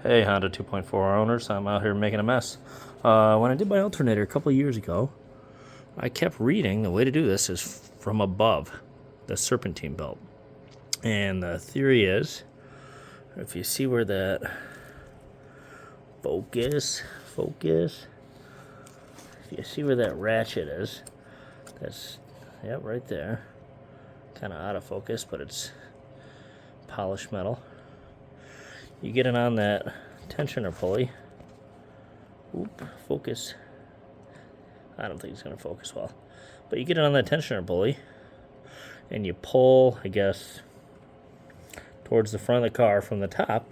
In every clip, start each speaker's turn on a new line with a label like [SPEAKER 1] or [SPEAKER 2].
[SPEAKER 1] Hey Honda 2.4 owners, I'm out here making a mess. When I did my alternator a couple of years ago, I kept reading the way to do this is from above the serpentine belt. And the theory is, if you see where that focus, if you see where that ratchet is, that's, yep, right there. Kind of out of focus, but it's polished metal. You get it on that tensioner pulley. Oop, focus. I don't think it's going to focus well. But you get it on that tensioner pulley, and you pull, I guess, towards the front of the car from the top,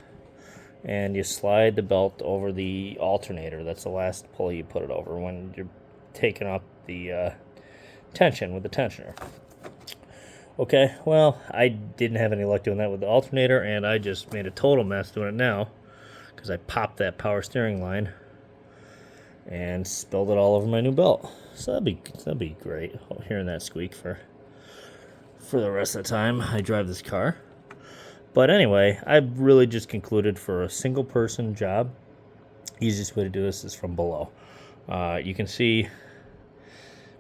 [SPEAKER 1] and you slide the belt over the alternator. That's the last pulley you put it over when you're taking up the tension with the tensioner. Okay, well, I didn't have any luck doing that with the alternator, and I just made a total mess doing it now because I popped that power steering line and spilled it all over my new belt. So that'd be great, hearing that squeak for the rest of the time I drive this car. But anyway, I've really just concluded for a single person job, easiest way to do this is from below. You can see,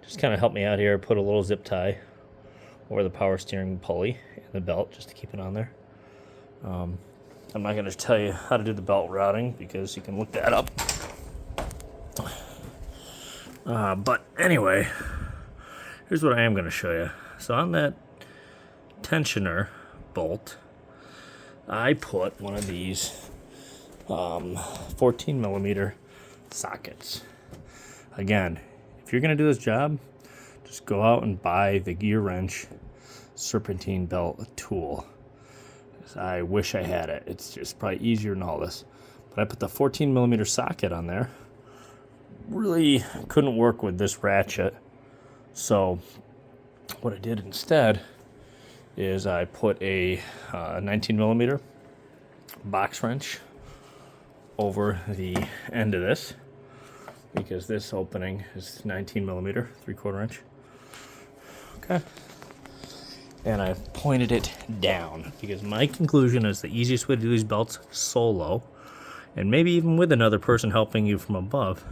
[SPEAKER 1] just kind of help me out here, put a little zip tie or the power steering pulley and the belt just to keep it on there. I'm not going to tell you how to do the belt routing because you can look that up. But anyway, here's what I am going to show you. So on that tensioner bolt, I put one of these 14 millimeter sockets. Again, if you're going to do this job, just go out and buy the gear wrench serpentine belt tool. I wish I had it. It's just probably easier than all this. But I put the 14 millimeter socket on there. Really couldn't work with this ratchet. So what I did instead is I put a 19 millimeter box wrench over the end of this, because this opening is 19 millimeter, 3/4 inch. Okay. And I've pointed it down because my conclusion is the easiest way to do these belts solo, and maybe even with another person helping you from above,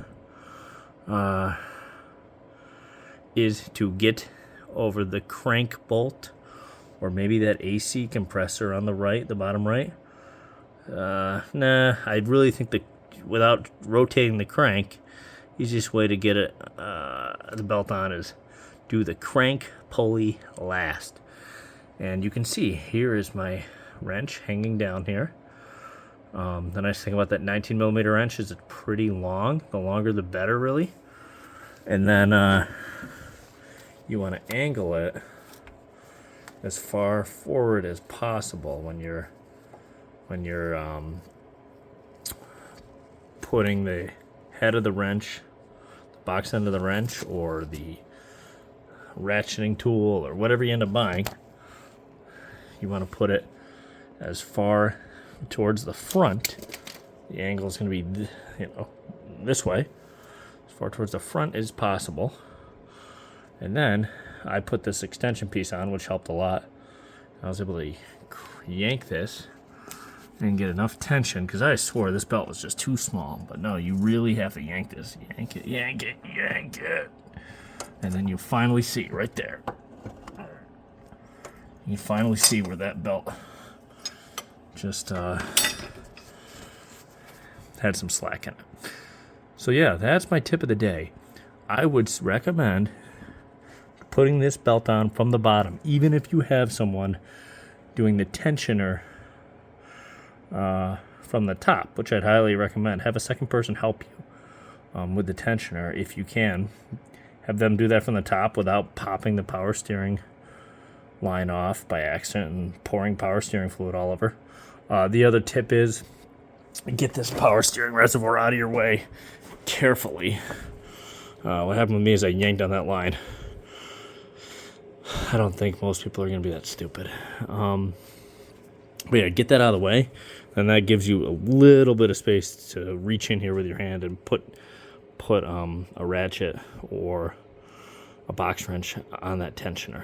[SPEAKER 1] is to get over the crank bolt or maybe that AC compressor on the right, the bottom right. I really think without rotating the crank, easiest way to get the belt on is do the crank pulley last. And you can see here is my wrench hanging down here. The nice thing about that 19 millimeter wrench is it's pretty long. The longer the better, really. And then you want to angle it as far forward as possible when you're putting the head of the wrench, the box end of the wrench, or the ratcheting tool, or whatever you end up buying. You want to put it as far towards the front. The angle is going to be, this way, as far towards the front as possible. And then I put this extension piece on, which helped a lot. I was able to yank this and get enough tension, because I swore this belt was just too small. But no, you really have to yank this. Yank it, yank it, yank it. And then you finally see right there. You finally see where that belt just had some slack in it. So yeah, that's my tip of the day. I would recommend putting this belt on from the bottom, even if you have someone doing the tensioner from the top, which I'd highly recommend. Have a second person help you with the tensioner if you can. Have them do that from the top without popping the power steering line off by accident and pouring power steering fluid all over. The other tip is get this power steering reservoir out of your way carefully. What happened with me is I yanked on that line. I don't think most people are going to be that stupid. But yeah, get that out of the way, and that gives you a little bit of space to reach in here with your hand and put a ratchet or a box wrench on that tensioner.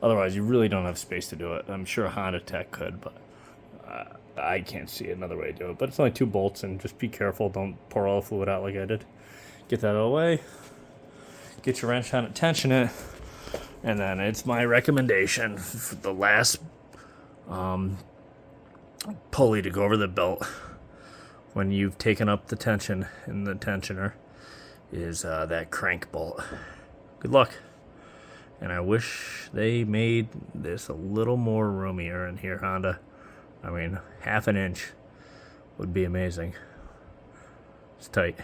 [SPEAKER 1] Otherwise, you really don't have space to do it. I'm sure a Honda Tech could, but
[SPEAKER 2] I can't see another way to do it, but it's only 2 bolts, and just be careful. Don't pour all the fluid out like I did. Get that out of the way. Get your wrench on it, tension it, and then it's my recommendation for the last pulley to go over the belt when you've taken up the tension in the tensioner is that crank bolt. Good luck. And I wish they made this a little more roomier in here, Honda. I mean, half an inch would be amazing. It's tight.